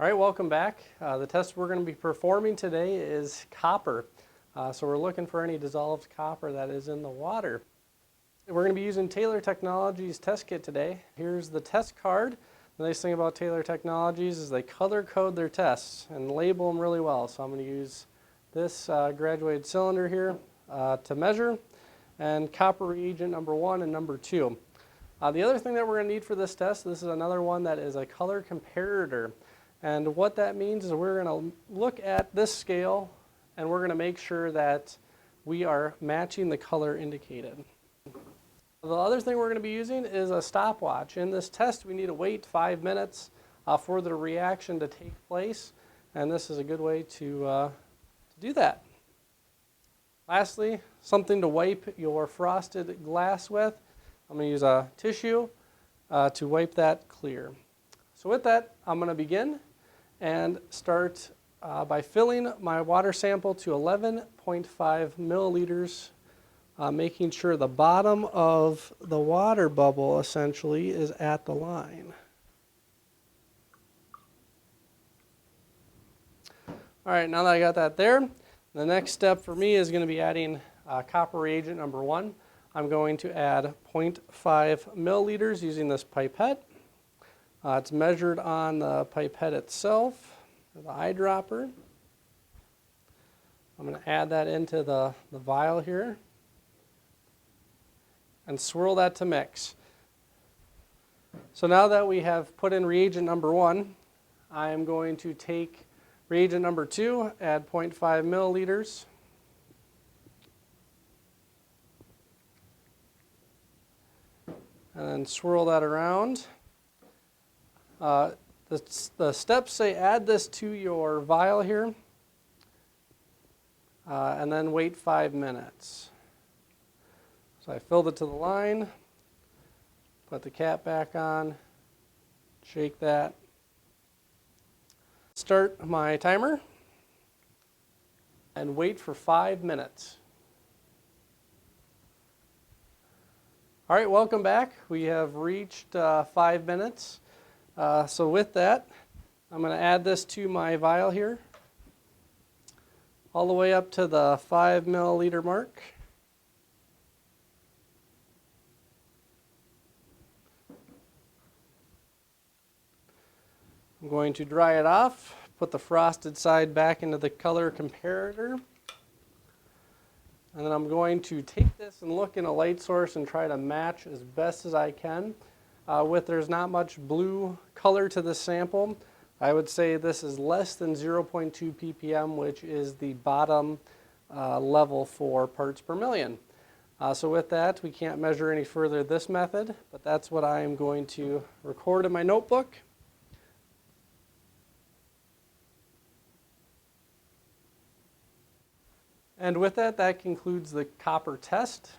All right, welcome back. The test we're going to be performing today is copper. So we're looking for any dissolved copper that is in the water. We're going to be using Taylor Technologies test kit today. Here's the test card. The nice thing about Taylor Technologies is they color code their tests and label them really well. So I'm going to use this graduated cylinder here to measure, and copper reagent number 1 and number 2. The other thing that we're going to need for this test, this is another one that is a color comparator. And what that means is we're going to look at this scale and we're going to make sure that we are matching the color indicated. The other thing we're going to be using is a stopwatch. In this test we need to wait 5 minutes for the reaction to take place, and this is a good way to do that. Lastly, something to wipe your frosted glass with. I'm going to use a tissue to wipe that clear. So with that, I'm going to begin and start by filling my water sample to 11.5 milliliters, making sure the bottom of the water bubble essentially is at the line. All right, now that I got that there, the next step for me is going to be adding copper reagent number 1. I'm going to add 0.5 milliliters using this pipette. It's measured on the pipette itself, or the eyedropper. I'm going to add that into the vial here and swirl that to mix. So now that we have put in reagent number 1, I am going to take reagent number 2, add 0.5 milliliters. And then swirl that around. The steps say add this to your vial here and then wait 5 minutes. So I filled it to the line, put the cap back on, shake that, start my timer, and wait for 5 minutes. All right, welcome back. We have reached 5 minutes. So with that, I'm going to add this to my vial here, all the way up to the 5 milliliter mark. I'm going to dry it off, put the frosted side back into the color comparator, and then I'm going to take this and look in a light source and try to match as best as I can. There's not much blue color to this sample, I would say this is less than 0.2 ppm, which is the bottom level for parts per million. So with that, we can't measure any further this method, but that's what I am going to record in my notebook. And with that, that concludes the copper test.